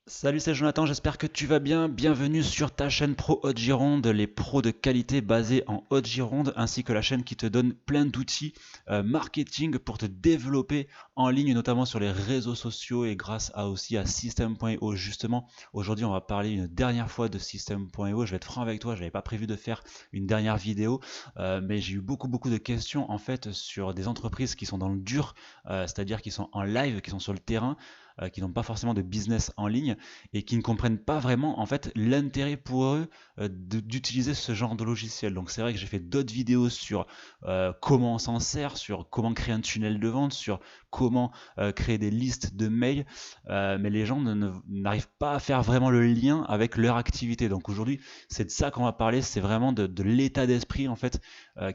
Salut, c'est Jonathan, j'espère que tu vas bien. Bienvenue sur ta chaîne Pro Haute-Gironde, les pros de qualité basés en Haute-Gironde, ainsi que la chaîne qui te donne plein d'outils marketing pour te développer en ligne, notamment sur les réseaux sociaux et grâce à aussi à System.io. Justement, aujourd'hui, on va parler une dernière fois de System.io. Je vais être franc avec toi, je n'avais pas prévu de faire une dernière vidéo, mais j'ai eu beaucoup de questions en fait sur des entreprises qui sont dans le dur, c'est-à-dire qui sont en live, qui sont sur le terrain, qui n'ont pas forcément de business en ligne et qui ne comprennent pas vraiment en fait l'intérêt pour eux d'utiliser ce genre de logiciel. Donc c'est vrai que j'ai fait d'autres vidéos sur comment on s'en sert, sur comment créer un tunnel de vente, sur comment créer des listes de mails, mais les gens n'arrivent pas à faire vraiment le lien avec leur activité. Donc aujourd'hui, c'est de ça qu'on va parler, c'est vraiment de l'état d'esprit en fait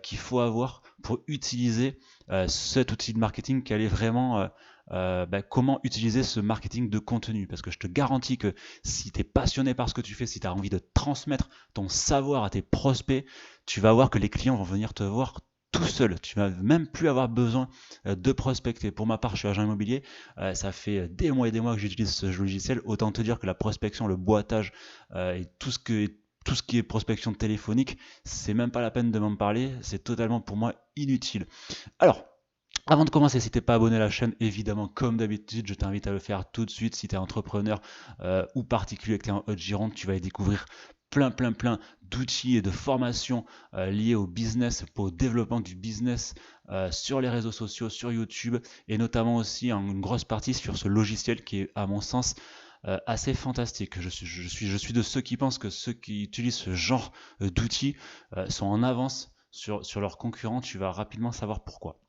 qu'il faut avoir pour utiliser cet outil de marketing qui allait vraiment comment utiliser ce marketing de contenu. Parce que je te garantis que si tu es passionné par ce que tu fais, si tu as envie de transmettre ton savoir à tes prospects, tu vas voir que les clients vont venir te voir tout seul. Tu vas même plus avoir besoin de prospecter. Pour ma part, je suis agent immobilier. Ça fait des mois et des mois que j'utilise ce logiciel. Autant te dire que la prospection, le boitage et tout ce qui est prospection téléphonique, c'est même pas la peine de m'en parler. C'est totalement pour moi inutile. Alors, avant de commencer, si t'es pas abonné à la chaîne, évidemment, comme d'habitude, je t'invite à le faire tout de suite. Si tu es entrepreneur ou particulier que tu es en Haute-Gironde, tu vas y découvrir plein d'outils et de formations liées au business, au développement du business sur les réseaux sociaux, sur YouTube, et notamment aussi en une grosse partie sur ce logiciel qui est, à mon sens, assez fantastique. Je suis de ceux qui pensent que ceux qui utilisent ce genre d'outils sont en avance sur leurs concurrents. Tu vas rapidement savoir pourquoi.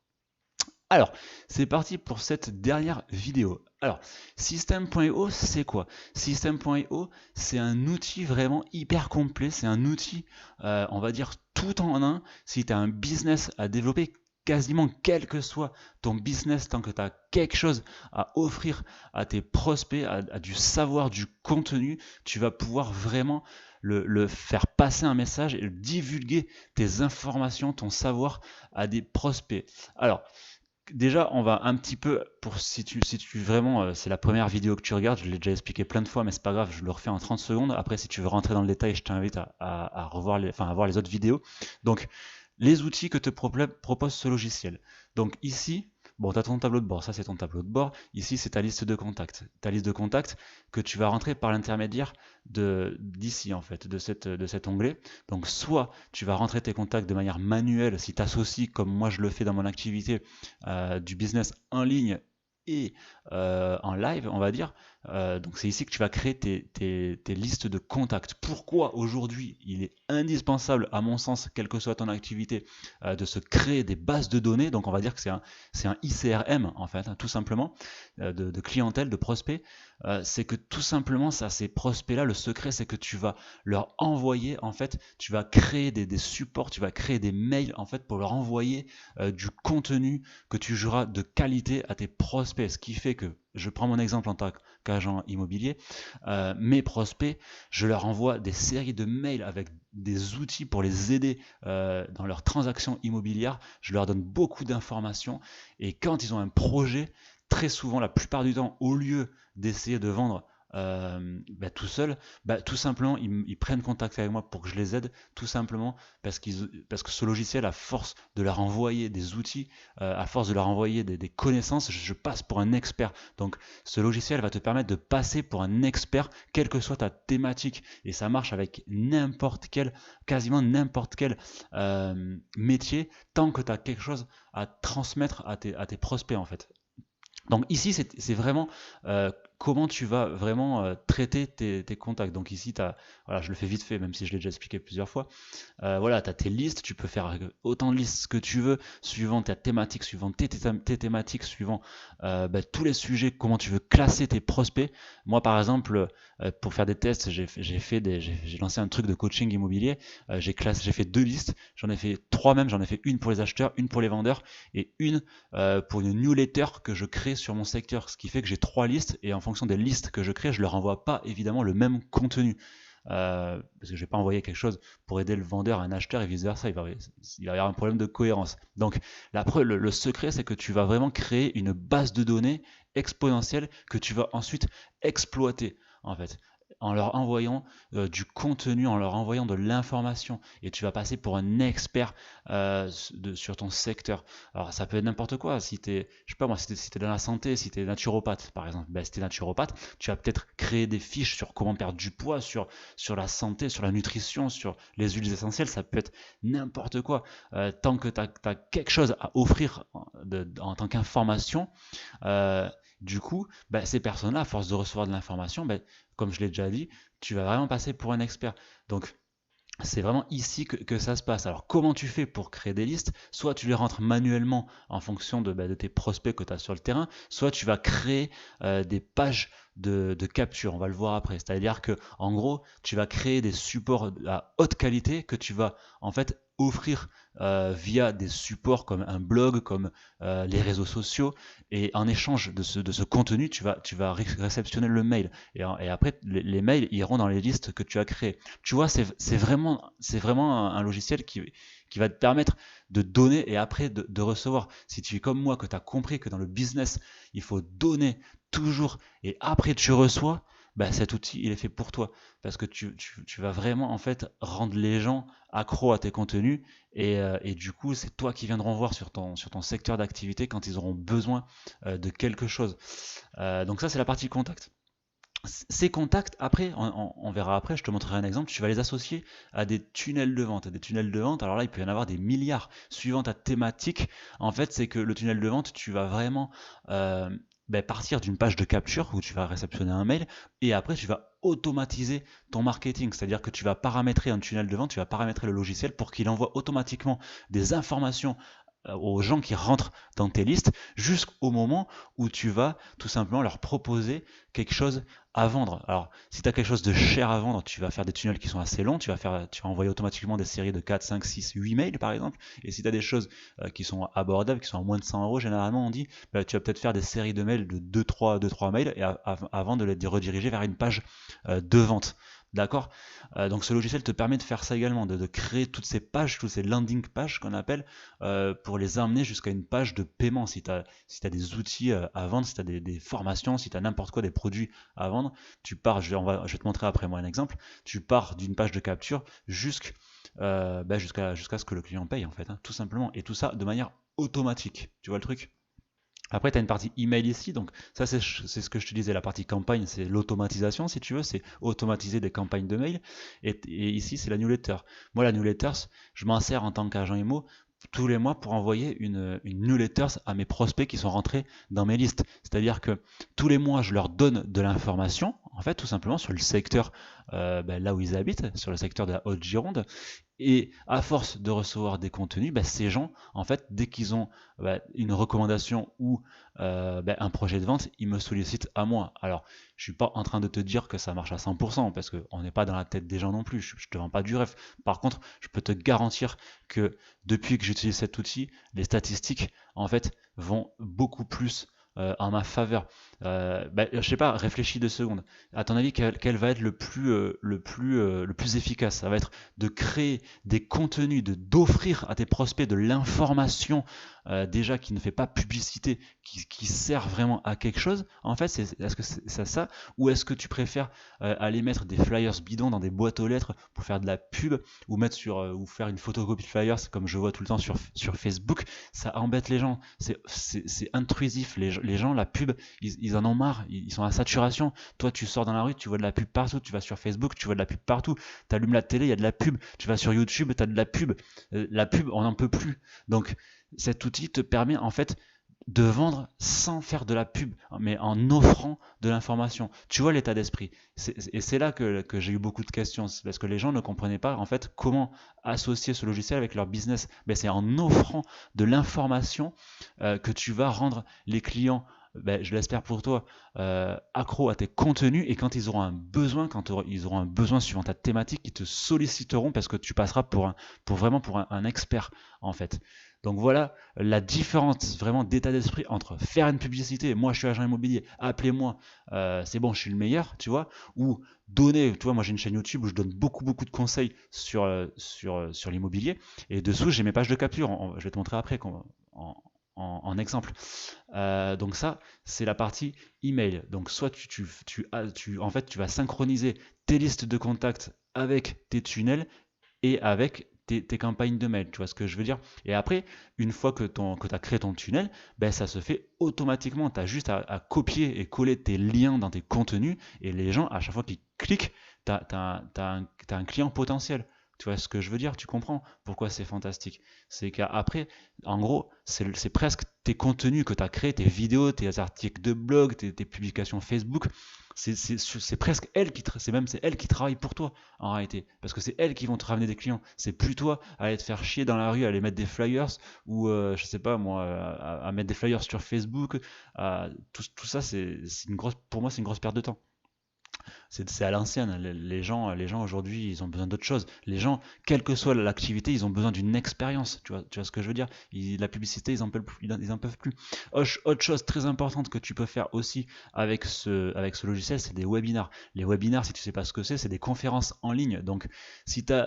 Alors, c'est parti pour cette dernière vidéo. Alors, System.io, c'est quoi? System.io, c'est un outil vraiment hyper complet. C'est un outil, on va dire, tout en un. Si tu as un business à développer, quasiment quel que soit ton business, tant que tu as quelque chose à offrir à tes prospects, à du savoir, du contenu, tu vas pouvoir vraiment le faire passer un message et divulguer tes informations, ton savoir à des prospects. Alors, déjà, on va un petit peu, pour si tu vraiment, c'est la première vidéo que tu regardes, je l'ai déjà expliqué plein de fois, mais c'est pas grave, je le refais en 30 secondes. Après, si tu veux rentrer dans le détail, je t'invite à revoir enfin, à voir les autres vidéos. Donc, les outils que te propose ce logiciel. Donc ici, bon, tu as ton tableau de bord, ça c'est ton tableau de bord. Ici, c'est ta liste de contacts. Ta liste de contacts que tu vas rentrer par l'intermédiaire d'ici, en fait, de cet onglet. Donc, soit tu vas rentrer tes contacts de manière manuelle, si tu associes, comme moi je le fais dans mon activité, du business en ligne et en live, on va dire. Donc c'est ici que tu vas créer tes listes de contacts. Pourquoi aujourd'hui il est indispensable, à mon sens, quelle que soit ton activité, de se créer des bases de données. Donc on va dire que c'est un ICRM en fait, hein, tout simplement, de clientèle, de prospects. C'est que tout simplement, ça, ces prospects-là, le secret, c'est que tu vas leur envoyer, en fait, tu vas créer des supports, tu vas créer des mails, en fait, pour leur envoyer du contenu que tu jugeras de qualité à tes prospects. Ce qui fait que, je prends mon exemple en tant qu'agent immobilier, mes prospects, je leur envoie des séries de mails avec des outils pour les aider dans leurs transactions immobilières. Je leur donne beaucoup d'informations et quand ils ont un projet, très souvent, la plupart du temps, au lieu d'essayer de vendre tout seul, tout simplement, ils prennent contact avec moi pour que je les aide, tout simplement parce que ce logiciel, à force de leur envoyer des outils, à force de leur envoyer des connaissances, je passe pour un expert. Donc, ce logiciel va te permettre de passer pour un expert, quelle que soit ta thématique. Et ça marche avec quasiment n'importe quel métier, tant que tu as quelque chose à transmettre à tes prospects, en fait. Donc ici, c'est vraiment comment tu vas vraiment traiter tes contacts. Donc ici, voilà, je le fais vite fait, même si je l'ai déjà expliqué plusieurs fois. Voilà, tu as tes listes, tu peux faire autant de listes que tu veux, suivant ta thématique, suivant tes thématiques, suivant tous les sujets, comment tu veux classer tes prospects. Moi, par exemple, pour faire des tests, j'ai lancé un truc de coaching immobilier. J'ai fait deux listes, j'en ai fait trois même, j'en ai fait une pour les acheteurs, une pour les vendeurs et une pour une newsletter que je crée sur mon secteur. Ce qui fait que j'ai trois listes et en fonction des listes que je crée, je leur envoie pas évidemment le même contenu. Parce que je vais pas envoyer quelque chose pour aider le vendeur à un acheteur et vice versa, il va y avoir un problème de cohérence. Donc le secret, c'est que tu vas vraiment créer une base de données exponentielle que tu vas ensuite exploiter. en fait, en leur envoyant du contenu, en leur envoyant de l'information, et tu vas passer pour un expert sur ton secteur. Alors ça peut être n'importe quoi, si t'es, je sais pas moi, si t'es dans la santé, si t'es naturopathe par exemple, ben, si t'es naturopathe, tu vas peut-être créer des fiches sur comment perdre du poids, sur la santé, sur la nutrition, sur les huiles essentielles, ça peut être n'importe quoi. Tant que tu as quelque chose à offrir en tant qu'information, euh, du coup, bah, ces personnes-là, à force de recevoir de l'information, bah, comme je l'ai déjà dit, tu vas vraiment passer pour un expert. Donc, c'est vraiment ici que ça se passe. Alors, comment tu fais pour créer des listes? Soit tu les rentres manuellement en fonction de tes prospects que tu as sur le terrain, soit tu vas créer des pages de capture. On va le voir après. C'est-à-dire que, en gros, tu vas créer des supports à haute qualité que tu vas en fait offrir via des supports comme un blog, comme les réseaux sociaux. Et en échange de ce contenu, tu vas réceptionner le mail. Et après, les mails iront dans les listes que tu as créées. Tu vois, c'est vraiment un logiciel qui va te permettre de donner et après de recevoir. Si tu es comme moi, que tu as compris que dans le business, il faut donner toujours et après tu reçois, bah, cet outil, il est fait pour toi. Parce que tu vas vraiment en fait rendre les gens accros à tes contenus et du coup, c'est toi qui viendront voir sur ton secteur d'activité quand ils auront besoin de quelque chose. Donc ça, c'est la partie contact. Ces contacts, après, on verra après, je te montrerai un exemple, tu vas les associer à des tunnels de vente. Des tunnels de vente, alors là, il peut y en avoir des milliards. Suivant ta thématique, en fait, c'est que le tunnel de vente, tu vas vraiment partir d'une page de capture où tu vas réceptionner un mail et après, tu vas automatiser ton marketing. C'est-à-dire que tu vas paramétrer un tunnel de vente, tu vas paramétrer le logiciel pour qu'il envoie automatiquement des informations aux gens qui rentrent dans tes listes jusqu'au moment où tu vas tout simplement leur proposer quelque chose à vendre. Alors, si tu as quelque chose de cher à vendre, tu vas faire des tunnels qui sont assez longs, tu vas envoyer automatiquement des séries de 4, 5, 6, 8 mails par exemple. Et si tu as des choses qui sont abordables, qui sont à moins de 100 euros, généralement on dit, bah, tu vas peut-être faire des séries de mails de 2-3 mails et avant de les rediriger vers une page de vente. D'accord. Donc ce logiciel te permet de faire ça également, de créer toutes ces pages, toutes ces landing pages qu'on appelle, pour les amener jusqu'à une page de paiement. Si t'as des outils à vendre, si tu as des formations, si tu as n'importe quoi, des produits à vendre, tu pars, je vais te montrer après moi un exemple, tu pars d'une page de capture jusqu'à ce que le client paye en fait, hein, tout simplement. Et tout ça de manière automatique. Tu vois le truc? Après, tu as une partie email ici, donc ça c'est ce que je te disais, la partie campagne, c'est l'automatisation si tu veux, c'est automatiser des campagnes de mail. Et ici c'est la newsletter. Moi la newsletter, je m'en sers en tant qu'agent IMO tous les mois pour envoyer une newsletter à mes prospects qui sont rentrés dans mes listes. C'est-à-dire que tous les mois, je leur donne de l'information, en fait, tout simplement sur le secteur là où ils habitent, sur le secteur de la Haute-Gironde. Et à force de recevoir des contenus, ces gens, en fait, dès qu'ils ont une recommandation ou un projet de vente, ils me sollicitent à moi. Alors, je suis pas en train de te dire que ça marche à 100% parce qu'on n'est pas dans la tête des gens non plus. Je te vends pas du rêve. Par contre, je peux te garantir que depuis que j'utilise cet outil, les statistiques, en fait, vont beaucoup plus en ma faveur. Je sais pas, réfléchis 2 secondes. À ton avis, quel va être le plus efficace? Ça va être de créer des contenus, d'offrir à tes prospects de l'information déjà qui ne fait pas publicité, qui sert vraiment à quelque chose. En fait, est-ce que c'est ça, ou est-ce que tu préfères aller mettre des flyers bidons dans des boîtes aux lettres pour faire de la pub, ou mettre ou faire une photocopie de flyers comme je vois tout le temps sur Facebook? Ça embête les gens, c'est intrusif. Les gens, la pub, ils en ont marre, ils sont à saturation. Toi, tu sors dans la rue, tu vois de la pub partout, tu vas sur Facebook, tu vois de la pub partout, tu allumes la télé, il y a de la pub, tu vas sur YouTube, tu as de la pub. La pub, on n'en peut plus. Donc, cet outil te permet en fait de vendre sans faire de la pub, mais en offrant de l'information. Tu vois l'état d'esprit. Et c'est là que j'ai eu beaucoup de questions, parce que les gens ne comprenaient pas en fait comment associer ce logiciel avec leur business. C'est en offrant de l'information que tu vas rendre les clients, je l'espère pour toi, accros à tes contenus, et quand ils auront un besoin, ils auront un besoin suivant ta thématique, ils te solliciteront parce que tu passeras pour un expert en fait. Donc voilà la différence vraiment d'état d'esprit entre faire une publicité, moi je suis agent immobilier, appelez-moi, c'est bon, je suis le meilleur, tu vois, ou donner, tu vois, moi j'ai une chaîne YouTube où je donne beaucoup beaucoup de conseils sur l'immobilier, et dessous j'ai mes pages de capture, je vais te montrer après en exemple. Donc ça, c'est la partie email. Donc soit en fait, tu vas synchroniser tes listes de contacts avec tes tunnels et avec tes campagnes de mail, tu vois ce que je veux dire? Et après, une fois que tu as créé ton tunnel, ben, ça se fait automatiquement. Tu as juste à copier et coller tes liens dans tes contenus et les gens, à chaque fois qu'ils cliquent, t'as un client potentiel. Tu vois ce que je veux dire? Tu comprends pourquoi c'est fantastique. C'est qu'après, en gros, c'est presque tes contenus que tu as créés, tes vidéos, tes articles de blog, tes publications Facebook. C'est presque c'est elles qui travaillent pour toi en réalité. Parce que c'est elles qui vont te ramener des clients. C'est plus toi à aller te faire chier dans la rue, à aller mettre des flyers ou je sais pas moi, à mettre des flyers sur Facebook. Tout ça, pour moi, c'est une grosse perte de temps. C'est à l'ancienne. Les gens aujourd'hui, ils ont besoin d'autre chose. Les gens, quelle que soit l'activité, ils ont besoin d'une expérience. Tu vois ce que je veux dire? La publicité, ils en peuvent plus. Autre chose très importante que tu peux faire aussi avec ce logiciel, c'est des webinars. Les webinars, si tu sais pas ce que c'est des conférences en ligne. Donc, si t'as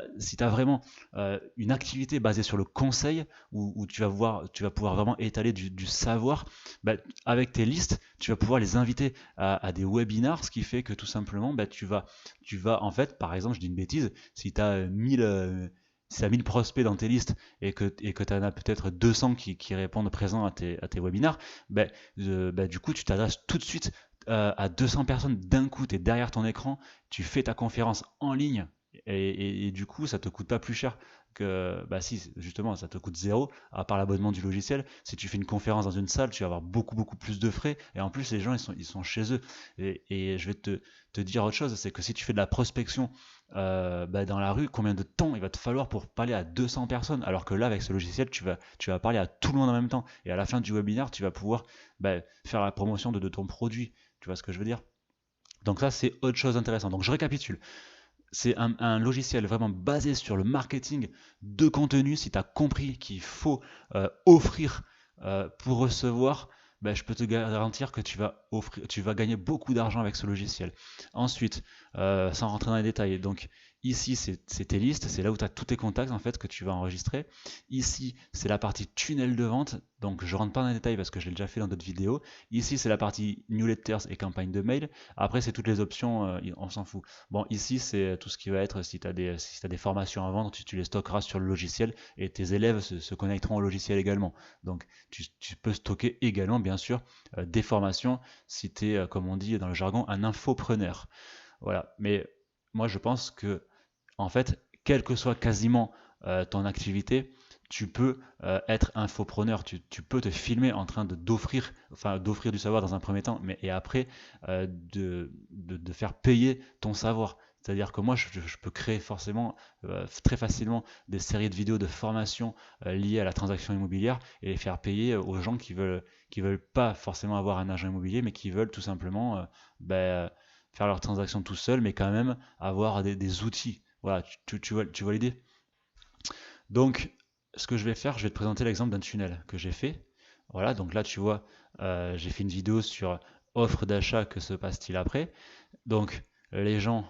vraiment une activité basée sur le conseil, où tu vas pouvoir vraiment étaler du savoir, bah, avec tes listes, tu vas pouvoir les inviter à des webinars, ce qui fait que tout simplement, bah, tu vas en fait, par exemple, je dis une bêtise, si tu as 1000 prospects dans tes listes et que tu en as peut-être 200 qui répondent présents à tes webinars, bah, du coup, tu t'adresses tout de suite à 200 personnes d'un coup, tu es derrière ton écran, tu fais ta conférence en ligne et du coup, ça te coûte pas plus cher que, bah si, justement, ça te coûte zéro, à part l'abonnement du logiciel. Si tu fais une conférence dans une salle, tu vas avoir beaucoup plus de frais, et en plus, les gens, ils sont chez eux. Et je vais te dire autre chose, c'est que si tu fais de la prospection bah, dans la rue, combien de temps il va te falloir pour parler à 200 personnes, alors que là, avec ce logiciel, tu vas parler à tout le monde en même temps, et à la fin du webinaire, tu vas pouvoir bah, faire la promotion de ton produit. Tu vois ce que je veux dire? Donc ça, c'est autre chose intéressante. Donc je récapitule. C'est un logiciel vraiment basé sur le marketing de contenu. Si tu as compris qu'il faut offrir pour recevoir, ben, je peux te garantir que tu vas gagner beaucoup d'argent avec ce logiciel. Ensuite, sans rentrer dans les détails, donc ici c'est tes listes, c'est là où tu as tous tes contacts en fait que tu vas enregistrer. Ici c'est la partie tunnel de vente, donc je rentre pas dans les détails parce que je l'ai déjà fait dans d'autres vidéos. Ici c'est la partie newsletters et campagne de mail. Après c'est toutes les options, on s'en fout. Bon, ici, c'est tout ce qui va être, si t'as des formations à vendre, tu les stockeras sur le logiciel et tes élèves se connecteront au logiciel également. Donc, tu peux stocker également, bien sûr, des formations si tu es, comme on dit dans le jargon, un infopreneur. Voilà. Mais moi, je pense que, en fait, quelle que soit quasiment ton activité, tu peux être infopreneur, tu peux te filmer en train d'offrir du savoir dans un premier temps, et après de faire payer ton savoir. C'est-à-dire que moi, je peux créer forcément très facilement des séries de vidéos de formation liées à la transaction immobilière et les faire payer aux gens qui veulent pas forcément avoir un agent immobilier, mais qui veulent tout simplement faire leurs transactions tout seuls, mais quand même avoir des outils. Voilà, tu vois l'idée? Donc, ce que je vais faire, je vais te présenter l'exemple d'un tunnel que j'ai fait. Voilà, donc là, tu vois, j'ai fait une vidéo sur offre d'achat, que se passe-t-il après. Donc, les gens,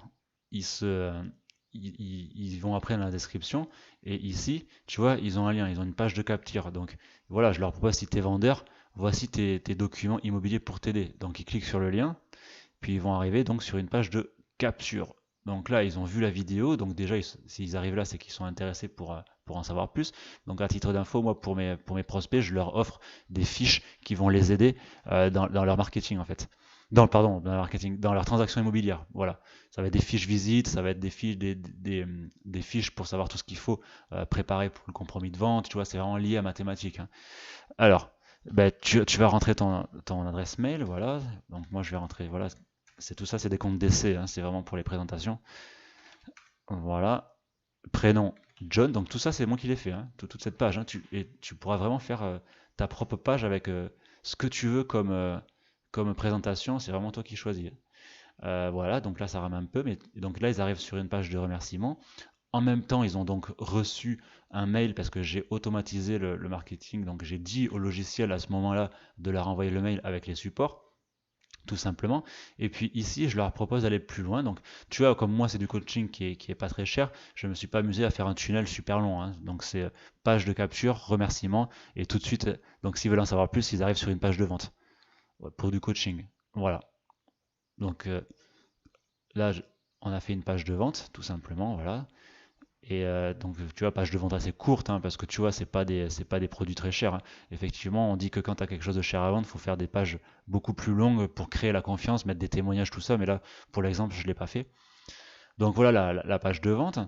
ils se, ils vont après dans la description. Et ici, tu vois, ils ont un lien, ils ont une page de capture. Donc, voilà, je leur propose, si tu es vendeur, voici tes documents immobiliers pour t'aider. Donc, ils cliquent sur le lien, puis ils vont arriver donc sur une page de capture. Donc là, ils ont vu la vidéo, donc déjà, s'ils arrivent là, c'est qu'ils sont intéressés pour en savoir plus. Donc à titre d'info, moi, pour mes prospects, je leur offre des fiches qui vont les aider dans leur marketing, en fait. Dans leur marketing, dans leur transaction immobilière. Voilà. Ça va être des fiches visites, ça va être des fiches pour savoir tout ce qu'il faut préparer pour le compromis de vente. Tu vois, c'est vraiment lié à mathématiques. Hein. Alors, ben, tu vas rentrer ton adresse mail, voilà. Donc moi, je vais rentrer, voilà, c'est tout ça, c'est des comptes d'essai, hein, c'est vraiment pour les présentations. Voilà. Prénom John, donc tout ça, c'est moi qui l'ai fait, hein, toute cette page. Hein, et tu pourras vraiment faire ta propre page avec ce que tu veux comme présentation, c'est vraiment toi qui choisis. Voilà, donc là, ça rame un peu, mais donc là, ils arrivent sur une page de remerciement. En même temps, ils ont donc reçu un mail parce que j'ai automatisé le marketing, donc j'ai dit au logiciel à ce moment-là de leur envoyer le mail avec les supports. tout simplement. Et puis ici, je leur propose d'aller plus loin. Donc, tu vois, comme moi, c'est du coaching qui est pas très cher, je me suis pas amusé à faire un tunnel super long, hein. Donc, c'est page de capture, remerciement, et tout de suite, donc s'ils veulent en savoir plus, ils arrivent sur une page de vente, ouais, pour du coaching. Voilà. Donc là, on a fait une page de vente, tout simplement, voilà. Et donc, tu vois, page de vente assez courte, hein, parce que tu vois, c'est pas des produits très chers, hein. Effectivement, on dit que quand tu as quelque chose de cher à vendre, il faut faire des pages beaucoup plus longues pour créer la confiance, mettre des témoignages, tout ça. Mais là, pour l'exemple, je ne l'ai pas fait. Donc voilà la page de vente.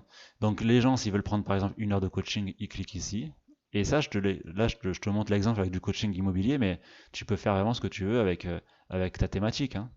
Donc les gens, s'ils veulent prendre par exemple 1 heure de coaching, ils cliquent ici. Et ça, là, je te montre l'exemple avec du coaching immobilier, mais tu peux faire vraiment ce que tu veux avec ta thématique, hein.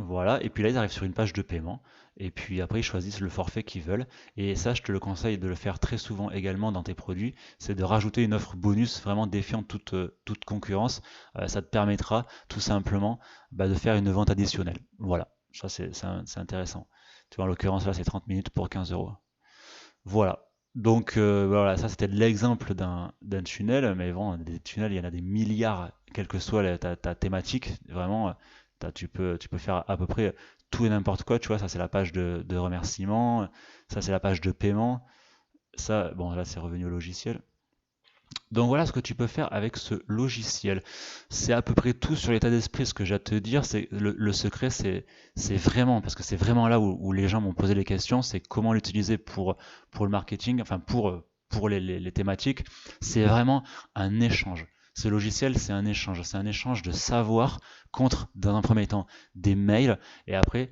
Voilà, et puis là, ils arrivent sur une page de paiement, et puis après, ils choisissent le forfait qu'ils veulent. Et ça, je te le conseille de le faire très souvent également dans tes produits, c'est de rajouter une offre bonus vraiment défiant toute concurrence. Ça te permettra tout simplement de faire une vente additionnelle. Voilà, ça c'est intéressant. Tu vois, en l'occurrence, là, c'est 30 minutes pour 15 euros. Voilà. Donc voilà, ça c'était l'exemple d'un tunnel, mais bon, des tunnels, il y en a des milliards, quelle que soit ta thématique. Vraiment, tu peux faire à peu près tout et n'importe quoi. Tu vois, ça c'est la page de remerciement, ça c'est la page de paiement. Ça, bon, là c'est revenu au logiciel. Donc voilà ce que tu peux faire avec ce logiciel. C'est à peu près tout sur l'état d'esprit. Ce que j'ai à te dire, c'est le secret, c'est vraiment, parce que c'est vraiment là où les gens m'ont posé les questions, c'est comment l'utiliser pour le marketing, enfin pour les thématiques. C'est vraiment un échange. Ce logiciel, c'est un échange. C'est un échange de savoir contre, dans un premier temps, des mails, et après,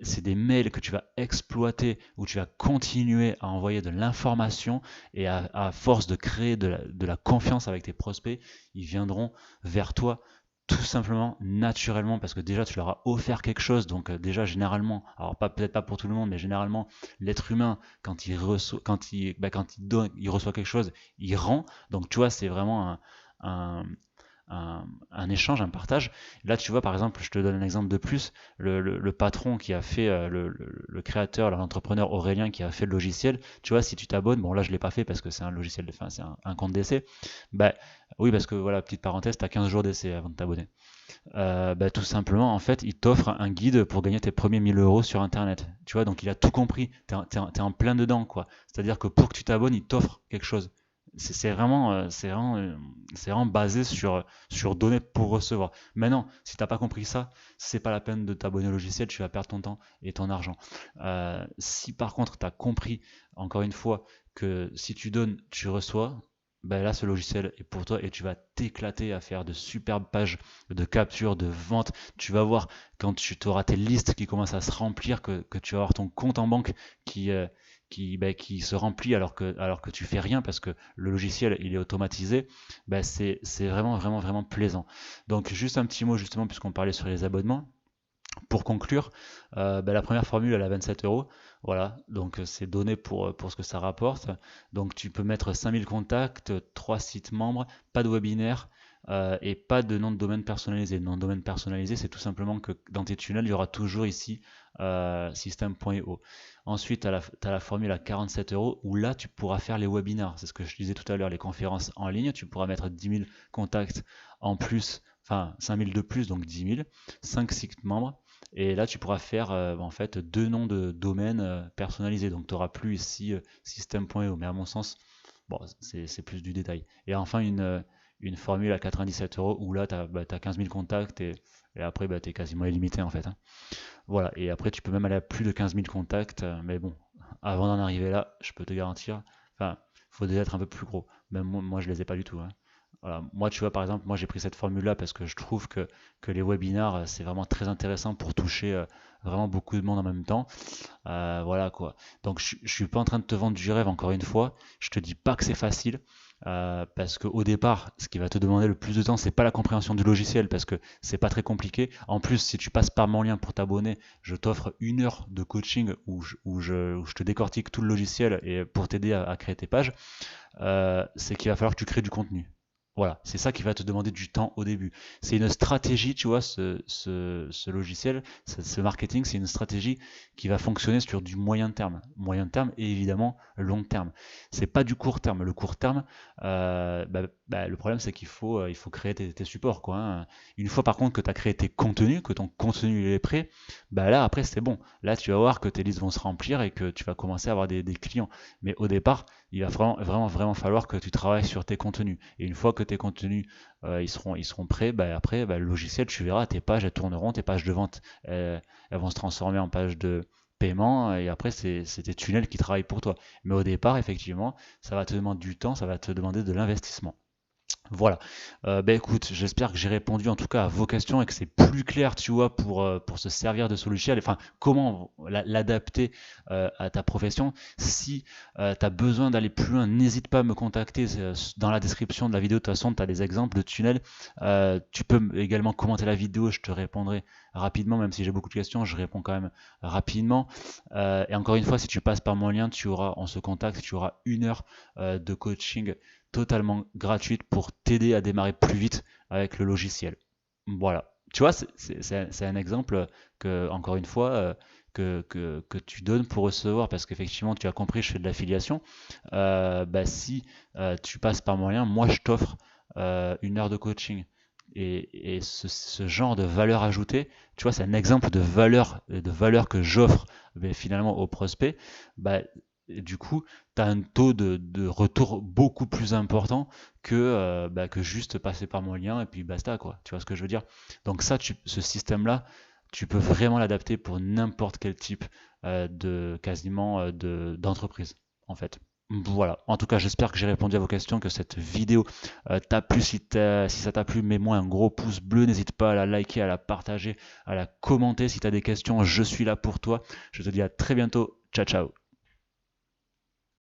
c'est des mails que tu vas exploiter, où tu vas continuer à envoyer de l'information, et à force de créer de la confiance avec tes prospects, ils viendront vers toi tout simplement naturellement, parce que déjà tu leur as offert quelque chose. Donc déjà, généralement, alors pas peut-être pas pour tout le monde, mais généralement l'être humain, quand il reçoit, quand il donne, il reçoit quelque chose, il rend. Donc tu vois, c'est vraiment un, un échange, un partage. Là, tu vois, par exemple, je te donne un exemple de plus. Le patron qui a fait, le créateur, l'entrepreneur Aurélien qui a fait le logiciel, tu vois, si tu t'abonnes, bon là, je ne l'ai pas fait parce que c'est un logiciel, enfin, c'est un compte d'essai. Bah oui, parce que voilà, petite parenthèse, tu as 15 jours d'essai avant de t'abonner. Tout simplement, en fait, il t'offre un guide pour gagner tes premiers 1 000 € sur Internet. Tu vois, donc il a tout compris. T'es en plein dedans, quoi. C'est-à-dire que pour que tu t'abonnes, il t'offre quelque chose. C'est vraiment basé sur donner pour recevoir. Maintenant, si t'as pas compris ça, c'est pas la peine de t'abonner au logiciel, tu vas perdre ton temps et ton argent. Si par contre tu as compris, encore une fois, que si tu donnes, tu reçois, ben là ce logiciel est pour toi et tu vas t'éclater à faire de superbes pages de capture, de vente. Tu vas voir quand tu auras tes listes qui commencent à se remplir, que tu vas avoir ton compte en banque qui se remplit alors que tu fais rien parce que le logiciel il est automatisé. C'est vraiment vraiment vraiment plaisant. Donc juste un petit mot justement puisqu'on parlait sur les abonnements. Pour conclure, la première formule elle a 27 euros. Voilà, donc c'est donné pour ce que ça rapporte. Donc tu peux mettre 5000 contacts, 3 sites membres, pas de webinaire, et pas de nom de domaine personnalisé. Le nom de domaine personnalisé, c'est tout simplement que dans tes tunnels, il y aura toujours ici system.io. Ensuite, tu as la formule à 47 euros où là, tu pourras faire les webinaires. C'est ce que je disais tout à l'heure, les conférences en ligne. Tu pourras mettre 10 000 contacts en plus, enfin 5000 de plus, donc 10 000, 5 sites membres. Et là, tu pourras faire en fait 2 noms de domaine personnalisés. Donc, tu n'auras plus ici system.io. Mais à mon sens, bon, c'est plus du détail. Et enfin, une formule à 97 euros où là, tu as 15 000 contacts et après, tu es quasiment illimité en fait, hein. Voilà, et après, tu peux même aller à plus de 15 000 contacts. Mais bon, avant d'en arriver là, je peux te garantir, enfin, il faut déjà être un peu plus gros. Même moi, je les ai pas du tout, hein. Voilà. Moi, tu vois, par exemple, moi j'ai pris cette formule-là parce que je trouve que les webinars, c'est vraiment très intéressant pour toucher vraiment beaucoup de monde en même temps. Voilà quoi. Donc je suis pas en train de te vendre du rêve encore une fois. Je te dis pas que c'est facile. Parce qu'au départ, ce qui va te demander le plus de temps, c'est pas la compréhension du logiciel, parce que c'est pas très compliqué. En plus, si tu passes par mon lien pour t'abonner, je t'offre 1 heure de coaching où je te décortique tout le logiciel et pour t'aider à créer tes pages. C'est qu'il va falloir que tu crées du contenu. Voilà, c'est ça qui va te demander du temps au début. C'est une stratégie, tu vois, ce logiciel, ce marketing, c'est une stratégie qui va fonctionner sur du moyen terme et évidemment long terme. C'est pas du court terme. Le court terme, le problème c'est il faut créer tes supports, quoi, hein. Une fois par contre que tu as créé tes contenus, que ton contenu il est prêt, bah là après c'est bon. Là tu vas voir que tes listes vont se remplir et que tu vas commencer à avoir des clients. Mais au départ, il va vraiment falloir que tu travailles sur tes contenus. Et une fois que tes contenus ils seront prêts, bah, après le logiciel, tu verras, tes pages elles tourneront, tes pages de vente elles vont se transformer en pages de paiement et après c'est tes tunnels qui travaillent pour toi. Mais au départ, effectivement, ça va te demander du temps, ça va te demander de l'investissement. Voilà. Écoute, j'espère que j'ai répondu en tout cas à vos questions et que c'est plus clair, tu vois, pour se servir de ce logiciel, enfin, comment l'adapter à ta profession. Si tu as besoin d'aller plus loin, n'hésite pas à me contacter dans la description de la vidéo. De toute façon, tu as des exemples de tunnels. Tu peux également commenter la vidéo, je te répondrai rapidement, même si j'ai beaucoup de questions, je réponds quand même rapidement. Et encore une fois, si tu passes par mon lien, on se contacte, tu auras 1 heure de coaching totalement gratuite pour t'aider à démarrer plus vite avec le logiciel. Voilà. Tu vois, c'est un exemple que, encore une fois, que tu donnes pour recevoir parce qu'effectivement, tu as compris, je fais de l'affiliation. Si tu passes par mon lien, moi je t'offre 1 heure de coaching. Et ce genre de valeur ajoutée, tu vois, c'est un exemple de valeur que j'offre finalement aux prospects. Bah, du coup, tu as un taux de retour beaucoup plus important que juste passer par mon lien et puis basta, quoi. Tu vois ce que je veux dire? Donc ça, ce système-là, tu peux vraiment l'adapter pour n'importe quel type d'entreprise, en fait. Voilà. En tout cas, j'espère que j'ai répondu à vos questions, que cette vidéo t'a plu. Si ça t'a plu, mets-moi un gros pouce bleu. N'hésite pas à la liker, à la partager, à la commenter. Si tu as des questions, je suis là pour toi. Je te dis à très bientôt. Ciao, ciao.